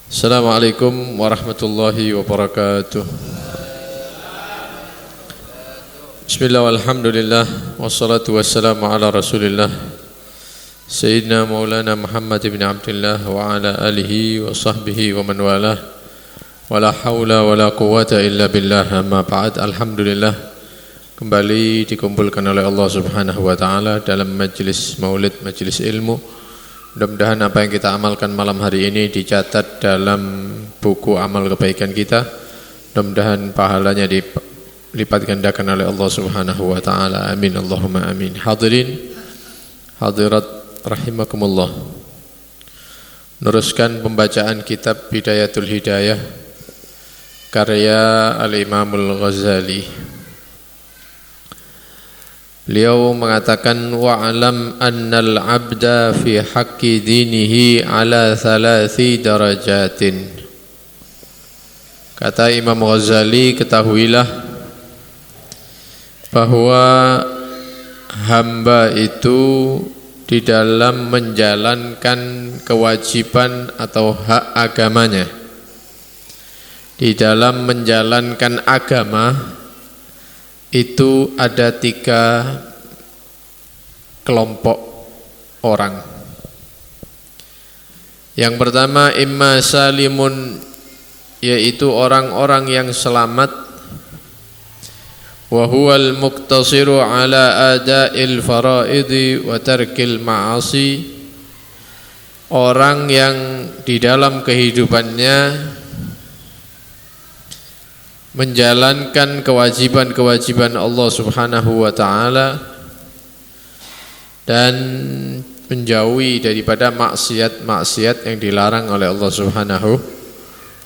Assalamualaikum warahmatullahi wabarakatuh. Bismillah walhamdulillah wassalatu wassalamu ala rasulillah Sayyidina maulana Muhammad ibn Abdullah wa ala alihi wa sahbihi wa man walah. Wala hawla wala quwwata illa billah, amma ba'd. Alhamdulillah, kembali dikumpulkan oleh Allah subhanahu wa ta'ala dalam majlis maulid, majlis ilmu. Mudah-mudahan apa yang kita amalkan malam hari ini dicatat dalam buku amal kebaikan kita. Mudah-mudahan pahalanya dilipat gandakan oleh Allah subhanahu wa ta'ala. Amin Allahumma amin. Hadirin hadirat rahimakumullah, meneruskan pembacaan kitab Bidayatul Hidayah karya Al-Imamul Ghazali. Beliau mengatakan wa'alam annal abda fi haqqi dinihi ala thalathi darajatin. Kata Imam Ghazali, ketahuilah bahwa hamba itu di dalam menjalankan kewajiban atau hak agamanya, di dalam menjalankan agama itu ada 3 kelompok orang. Yang pertama imma salimun, yaitu orang-orang yang selamat, wa huwal muqtasiru ala ada'il faraidi wa tarkil ma'asi, orang yang di dalam kehidupannya menjalankan kewajiban-kewajiban Allah subhanahu wa ta'ala dan menjauhi daripada maksiat-maksiat yang dilarang oleh Allah subhanahu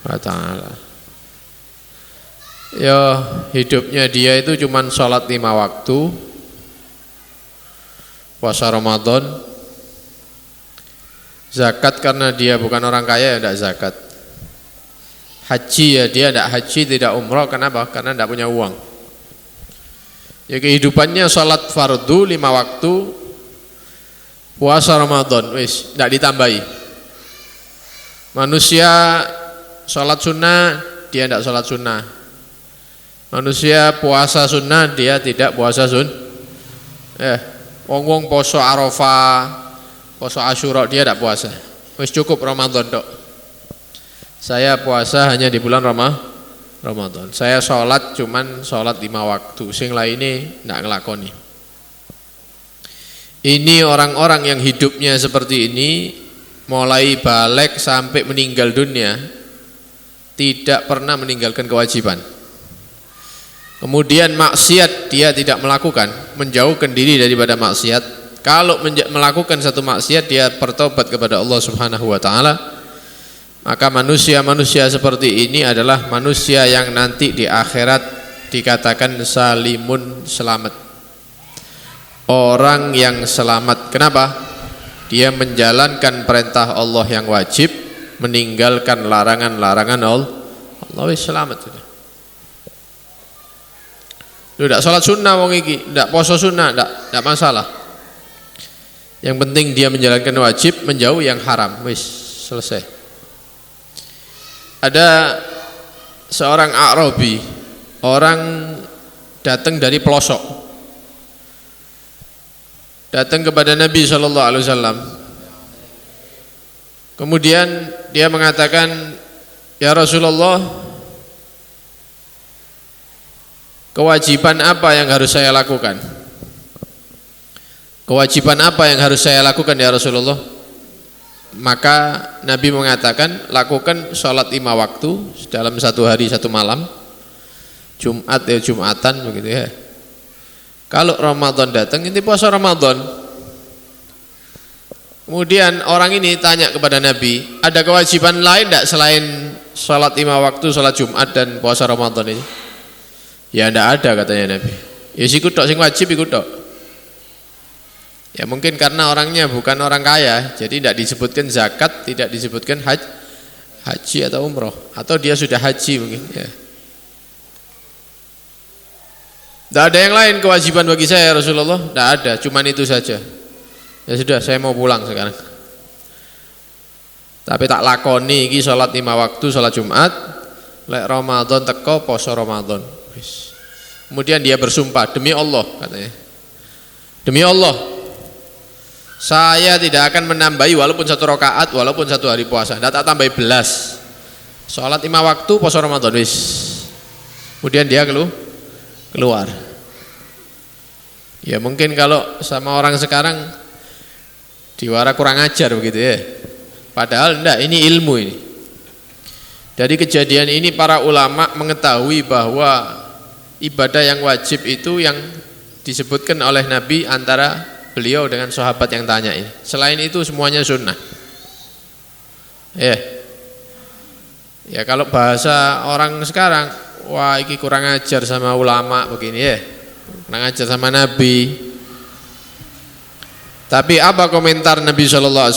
wa ta'ala. Ya, hidupnya dia itu cuma sholat 5 waktu, puasa Ramadan, zakat karena dia bukan orang kaya ya tidak zakat. Haji ya dia tidak haji, tidak umrah. Kenapa? Karena tidak punya uang. Ya kehidupannya sholat fardu 5 waktu, puasa Ramadan, wis tidak ditambahi. Manusia sholat sunnah, dia tidak sholat sunnah. Manusia puasa sunnah, dia tidak puasa wong-wong poso Arafah, poso Asyura, dia tidak puasa. Wis cukup Ramadan dok. Saya puasa hanya di bulan Ramadan. Saya sholat cuman sholat 5 waktu. Sing lainnya tidak ngelakoni. Ini orang-orang yang hidupnya seperti ini, mulai balik sampai meninggal dunia, tidak pernah meninggalkan kewajiban. Kemudian maksiat dia tidak melakukan, menjauhkan diri daripada maksiat. Kalau melakukan satu maksiat, dia bertobat kepada Allah subhanahu wa ta'ala. Maka manusia-manusia seperti ini adalah manusia yang nanti di akhirat dikatakan salimun, selamat. Orang yang selamat. Kenapa? Dia menjalankan perintah Allah yang wajib, meninggalkan larangan-larangan Allah. Allah selamat. Lu tidak sholat sunnah wong iki, tidak poso sunnah, tidak masalah. Yang penting dia menjalankan wajib, menjauh yang haram. Wis selesai. Ada seorang Arabi, orang datang dari pelosok, datang kepada Nabi SAW. Kemudian dia mengatakan, ya Rasulullah, kewajiban apa yang harus saya lakukan? Kewajiban apa yang harus saya lakukan ya Rasulullah? Maka Nabi mengatakan, lakukan sholat 5 waktu dalam 1 hari 1 malam, Jumat ya Jumatan begitu ya. Kalau Ramadan datang, ini puasa Ramadan. Kemudian orang ini tanya kepada Nabi, ada kewajiban lain tidak selain sholat 5 waktu, sholat Jumat dan puasa Ramadan ini? Ya tidak ada katanya Nabi. Ya sikut tok, sing wajib ikut tok. Ya mungkin karena orangnya bukan orang kaya, jadi tidak disebutkan zakat, tidak disebutkan haji atau umroh, atau dia sudah haji mungkin ya. Tidak ada yang lain kewajiban bagi saya Rasulullah, tidak ada, cuman itu saja. Ya sudah, saya mau pulang sekarang. Tapi tak lakoni iki salat 5 waktu, salat Jumat, lek Ramadan teko poso Ramadan. Wis. Kemudian dia bersumpah, demi Allah katanya. Demi Allah, saya tidak akan menambahi walaupun 1 rakaat, walaupun 1 hari puasa. Tidak tak tambahi belas. Salat 5 waktu, poso Ramadan wis. Kemudian dia keluar. Ya mungkin kalau sama orang sekarang diwara kurang ajar begitu ya. Padahal enggak, ini ilmu ini. Dari kejadian ini para ulama mengetahui bahwa ibadah yang wajib itu yang disebutkan oleh Nabi antara beliau dengan sahabat yang tanya ini. Selain itu semuanya sunnah. Ya kalau bahasa orang sekarang, wah ini kurang ajar sama ulama begini ya. Kurang ajar sama Nabi. Tapi apa komentar Nabi SAW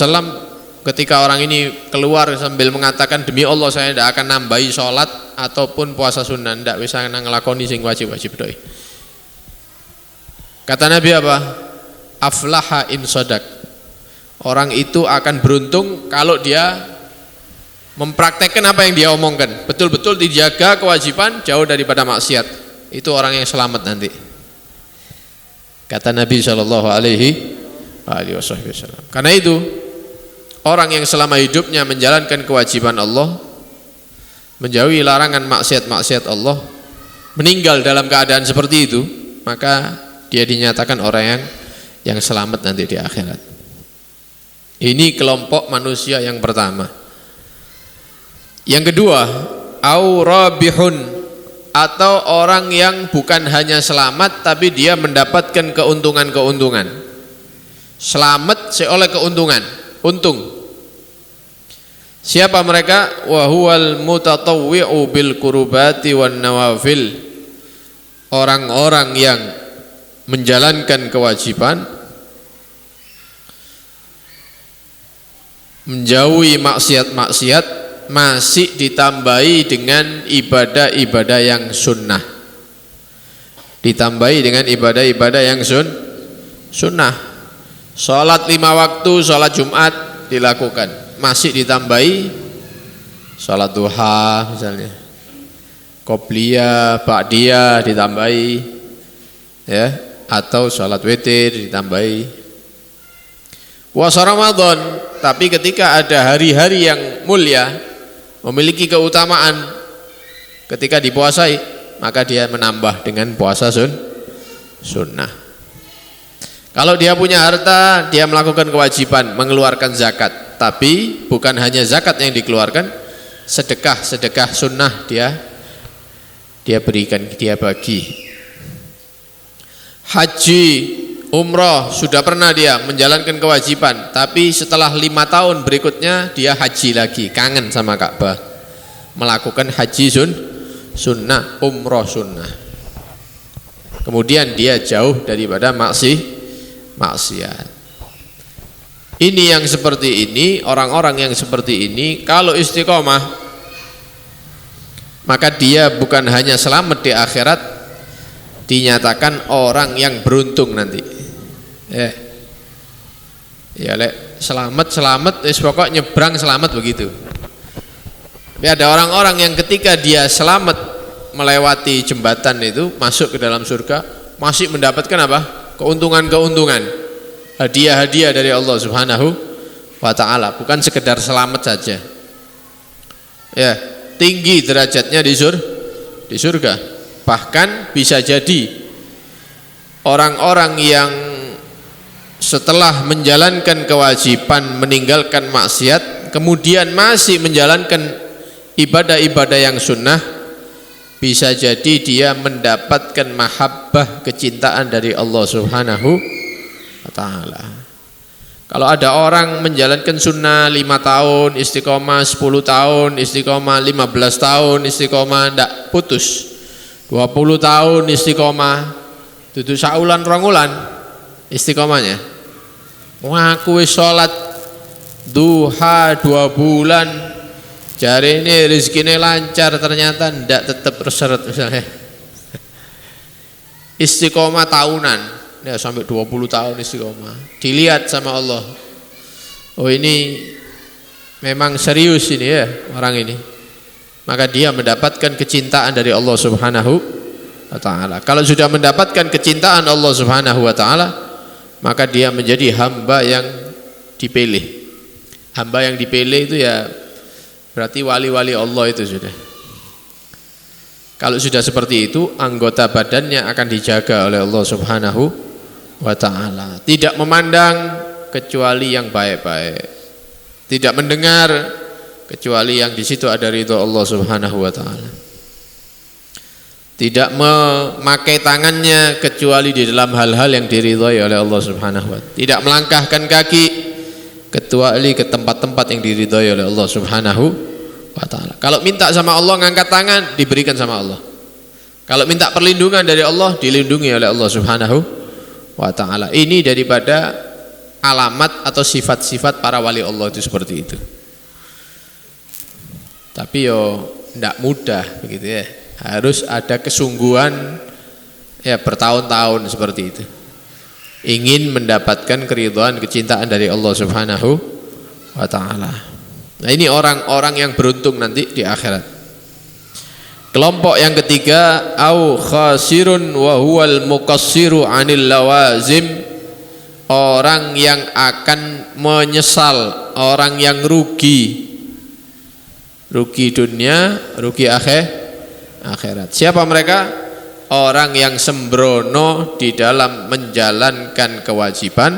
ketika orang ini keluar sambil mengatakan demi Allah saya tidak akan nambahi sholat ataupun puasa sunnah, tidak bisa ngelakoni sing wajib-wajib doi. Kata Nabi apa? Aflaha in sodak. Orang itu akan beruntung kalau dia mempraktekkan apa yang dia omongkan, betul-betul dijaga kewajiban, jauh daripada maksiat. Itu orang yang selamat nanti. Kata Nabi SAW. Karena itu orang yang selama hidupnya menjalankan kewajiban Allah, menjauhi larangan maksiat-maksiat Allah, meninggal dalam keadaan seperti itu, maka dia dinyatakan orang yang selamat nanti di akhirat. Ini kelompok manusia yang pertama. Yang kedua, au rabihun, atau orang yang bukan hanya selamat tapi dia mendapatkan keuntungan-keuntungan. Selamat oleh keuntungan, untung. Siapa mereka? Wa huwal mutatawwi'u bil qurubati wan nawafil. Orang-orang yang menjalankan kewajiban, menjauhi maksiat-maksiat, masih ditambahi dengan ibadah-ibadah yang sunnah. Ditambahi dengan ibadah-ibadah yang sunnah. Salat 5 waktu, salat Jumat dilakukan. Masih ditambahi salat duha misalnya, qobliyah, ba'diyah ditambahi, ya, atau salat witir ditambahi. Puasa Ramadan, tapi ketika ada hari-hari yang mulia, memiliki keutamaan, ketika dipuasai, maka dia menambah dengan puasa sunnah. Kalau dia punya harta, dia melakukan kewajiban mengeluarkan zakat, tapi bukan hanya zakat yang dikeluarkan, sedekah sunnah dia berikan, dia bagi. Haji, umrah, sudah pernah dia menjalankan kewajiban, tapi setelah 5 tahun berikutnya dia haji lagi, kangen sama Ka'bah, melakukan haji sunnah, umrah sunnah. Kemudian dia jauh daripada maksiat. Ini yang seperti ini, orang-orang yang seperti ini kalau istiqomah, maka dia bukan hanya selamat di akhirat, dinyatakan orang yang beruntung nanti. Ya lek selamat pokok nyebrang selamat begitu. Tapi ada orang-orang yang ketika dia selamat melewati jembatan itu, masuk ke dalam surga, masih mendapatkan apa? Keuntungan-keuntungan, hadiah-hadiah dari Allah Subhanahu wa ta'ala, bukan sekedar selamat saja. Ya, tinggi derajatnya di surga. Bahkan bisa jadi orang-orang yang setelah menjalankan kewajiban, meninggalkan maksiat, kemudian masih menjalankan ibadah-ibadah yang sunnah, bisa jadi dia mendapatkan mahabbah, kecintaan dari Allah Subhanahu wa ta'ala. Kalau ada orang menjalankan sunnah 5 tahun istiqomah, 10 tahun istiqomah, 15 tahun istiqomah, tidak putus, 20 tahun istiqomah, dudu saulan rongulan istiqomahnya, ngaku sholat duha 2 bulan, jari ini rezekinya lancar, ternyata tidak, tetap terseret misalnya. Istiqomah tahunan, ya sampai 20 tahun istiqomah, dilihat sama Allah, oh ini memang serius ini ya orang ini, maka dia mendapatkan kecintaan dari Allah Subhanahu wa ta'ala. Kalau sudah mendapatkan kecintaan Allah Subhanahu wa ta'ala, maka dia menjadi hamba yang dipilih. Hamba yang dipilih itu ya berarti wali-wali Allah itu sudah. Kalau sudah seperti itu, anggota badannya akan dijaga oleh Allah Subhanahu wa ta'ala. Tidak memandang kecuali yang baik-baik, tidak mendengar kecuali yang di situ ada ridho Allah Subhanahu wa ta'ala, tidak memakai tangannya kecuali di dalam hal-hal yang diridhoi oleh Allah Subhanahu wa ta'ala, tidak melangkahkan kaki kecuali ke tempat-tempat yang diridhoi oleh Allah Subhanahu wa ta'ala. Kalau minta sama Allah ngangkat tangan, diberikan sama Allah. Kalau minta perlindungan dari Allah, dilindungi oleh Allah Subhanahu wa ta'ala. Ini daripada alamat atau sifat-sifat para wali Allah itu seperti itu. Tapi yo tidak mudah begitu ya. Harus ada kesungguhan ya bertahun-tahun seperti itu. Ingin mendapatkan keridhaan, kecintaan dari Allah Subhanahu wa ta'ala. Nah, ini orang-orang yang beruntung nanti di akhirat. Kelompok yang ketiga, au khasirun wa huwal muqassiru 'anil lawazim, orang yang akan menyesal, orang yang rugi dunia, rugi akhirat. Siapa mereka? Orang yang sembrono di dalam menjalankan kewajiban,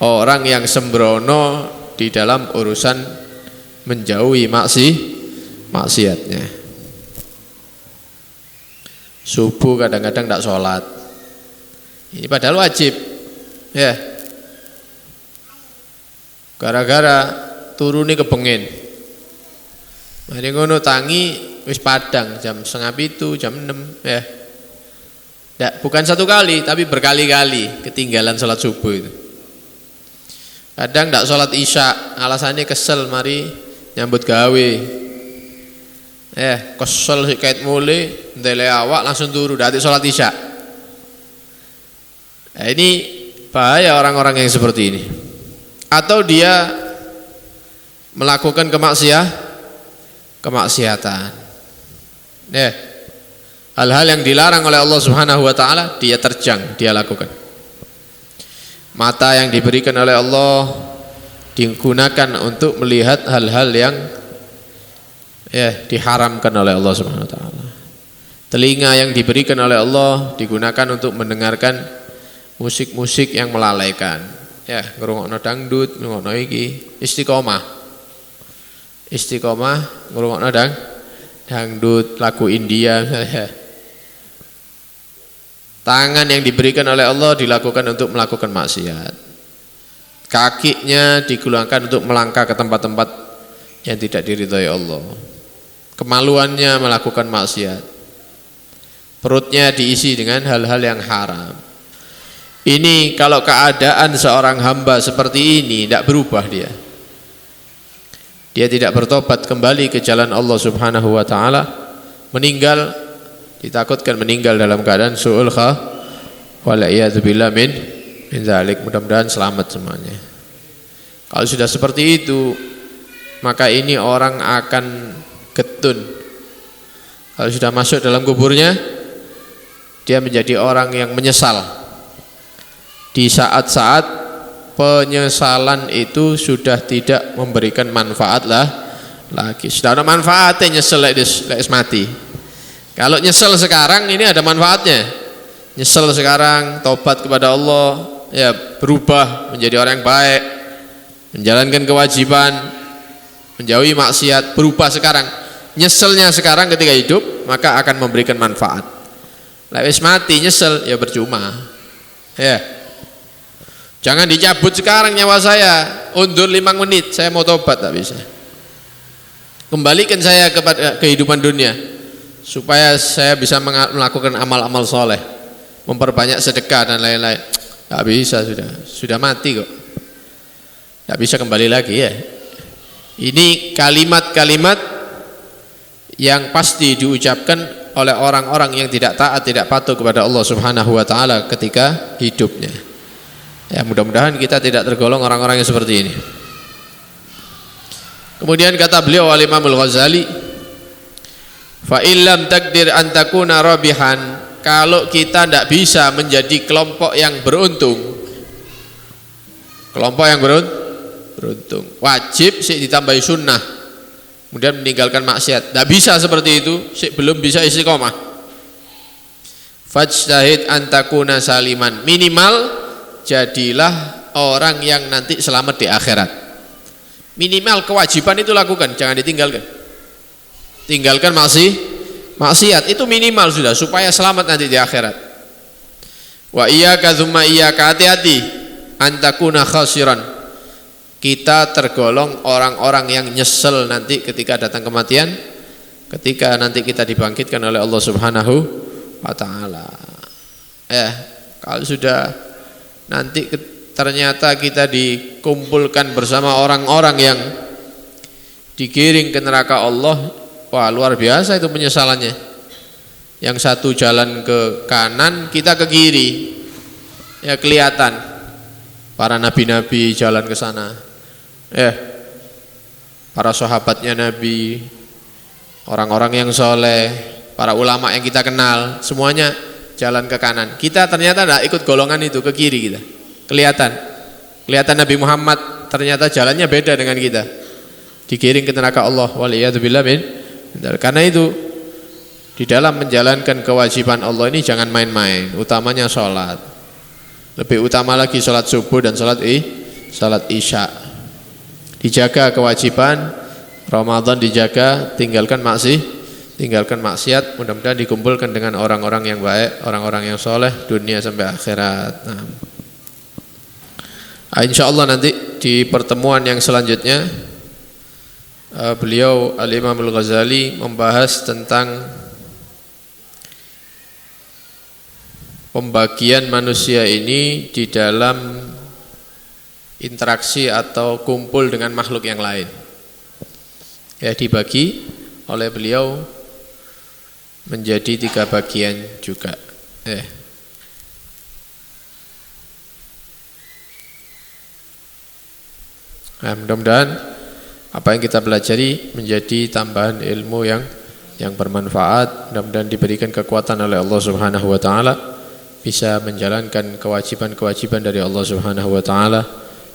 orang yang sembrono di dalam urusan menjauhi maksiatnya. Subuh kadang-kadang tidak sholat, ini padahal wajib ya, gara-gara turuni kepengin. Mari ngono tangi wis padang jam 5:30, jam 6 ya. Bukan satu kali tapi berkali-kali ketinggalan sholat subuh itu. Kadang tidak sholat isya, alasannya kesel mari nyambut gawe. Kesel kait mulai, ndele awak langsung turu dadi sholat isya. Ini bahaya orang-orang yang seperti ini. Atau dia melakukan kemaksiatan. Hal-hal yang dilarang oleh Allah Subhanahu wa ta'ala dia terjang, dia lakukan. Mata yang diberikan oleh Allah digunakan untuk melihat hal-hal yang diharamkan oleh Allah Subhanahu wa ta'ala. Telinga yang diberikan oleh Allah digunakan untuk mendengarkan musik-musik yang melalaikan. Ngrungokno dangdut, ngrungokno iki, istiqomah ngrungokno dangdut, lagu India. Tangan yang diberikan oleh Allah dilakukan untuk melakukan maksiat. Kakinya digunakan untuk melangkah ke tempat-tempat yang tidak diridhai Allah. Kemaluannya melakukan maksiat. Perutnya diisi dengan hal-hal yang haram. Ini kalau keadaan seorang hamba seperti ini tidak berubah dia tidak bertobat kembali ke jalan Allah Subhanahu wa ta'ala, ditakutkan meninggal dalam keadaan su'ul wal'iyadzubillah min dzalik. Mudah-mudahan selamat semuanya. Kalau sudah seperti itu, maka ini orang akan getun. Kalau sudah masuk dalam kuburnya, dia menjadi orang yang menyesal. Di saat-saat penyesalan itu sudah tidak memberikan manfaat lagi. Sudah ada manfaatnya nyesel lek mati. Kalau nyesel sekarang ini ada manfaatnya. Nyesel sekarang, tobat kepada Allah, ya berubah menjadi orang yang baik, menjalankan kewajiban, menjauhi maksiat, berubah sekarang. Nyeselnya sekarang ketika hidup maka akan memberikan manfaat. Lek wis mati nyesel ya percuma. Jangan dicabut sekarang nyawa saya, undur 5 menit, saya mau tobat, tak bisa. Kembalikan saya kepada kehidupan dunia, supaya saya bisa melakukan amal-amal soleh, memperbanyak sedekah dan lain-lain. Tak bisa, sudah mati kok. Tak bisa kembali lagi ya. Ini kalimat-kalimat yang pasti diucapkan oleh orang-orang yang tidak taat, tidak patuh kepada Allah Subhanahu wa ta'ala ketika hidupnya. Ya, mudah-mudahan kita tidak tergolong orang-orang yang seperti ini. Kemudian kata beliau Al-Imam Al-Ghazali, fa illam takdir an takuna rabihan, kalau kita tidak bisa menjadi kelompok yang beruntung, kelompok yang beruntung, wajib sih ditambahi sunnah, kemudian meninggalkan maksiat. Tidak bisa seperti itu, sih belum bisa istiqomah. Fajtahid an takuna saliman, minimal jadilah orang yang nanti selamat di akhirat. Minimal kewajiban itu lakukan, jangan ditinggalkan. Tinggalkan maksiat itu minimal sudah, supaya selamat nanti di akhirat. Wa iyyaka tsumma iyyaka, hati-hati antakuna khasiran, kita tergolong orang-orang yang nyesel nanti ketika datang kematian, ketika nanti kita dibangkitkan oleh Allah Subhanahu wa taala. Kalau sudah nanti ternyata kita dikumpulkan bersama orang-orang yang digiring ke neraka Allah, wah luar biasa itu penyesalannya. Yang satu jalan ke kanan, kita ke kiri, ya kelihatan para nabi-nabi jalan ke sana, para sahabatnya Nabi, orang-orang yang soleh, para ulama yang kita kenal, semuanya jalan ke kanan. Kita ternyata tidak ikut golongan itu, ke kiri kita. Kelihatan Nabi Muhammad ternyata jalannya beda dengan kita, digiring ke neraka Allah, waliyadzubillah min. Karena itu di dalam menjalankan kewajiban Allah ini jangan main-main, utamanya sholat. Lebih utama lagi sholat subuh dan sholat isya. Dijaga kewajiban, Ramadan dijaga, tinggalkan maksiat. Mudah-mudahan dikumpulkan dengan orang-orang yang baik, orang-orang yang soleh, dunia sampai akhirat. InsyaAllah nanti di pertemuan yang selanjutnya beliau Al-Imam Al-Ghazali membahas tentang pembagian manusia ini di dalam interaksi atau kumpul dengan makhluk yang lain. Ya, dibagi oleh beliau menjadi 3 bagian juga. Mudah-mudahan apa yang kita pelajari menjadi tambahan ilmu yang bermanfaat. Mudah-mudahan diberikan kekuatan oleh Allah Subhanahu wa taala, bisa menjalankan kewajiban-kewajiban dari Allah Subhanahu wa taala,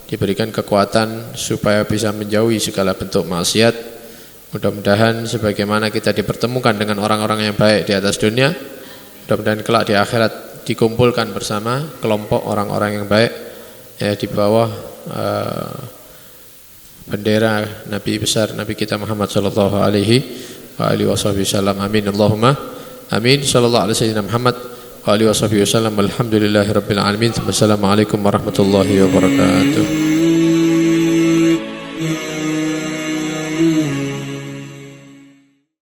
diberikan kekuatan supaya bisa menjauhi segala bentuk maksiat. Mudah-mudahan sebagaimana kita dipertemukan dengan orang-orang yang baik di atas dunia, mudah-mudahan kelak di akhirat dikumpulkan bersama kelompok orang-orang yang baik, ya, di bawah bendera Nabi besar Nabi kita Muhammad sallallahu alaihi wasallam. Amin Allahumma amin. Sallallahu alaihi wasallam Muhammad wa alihi wasallam. Alhamdulillahirabbil alamin. Wassalamualaikum warahmatullahi wabarakatuh.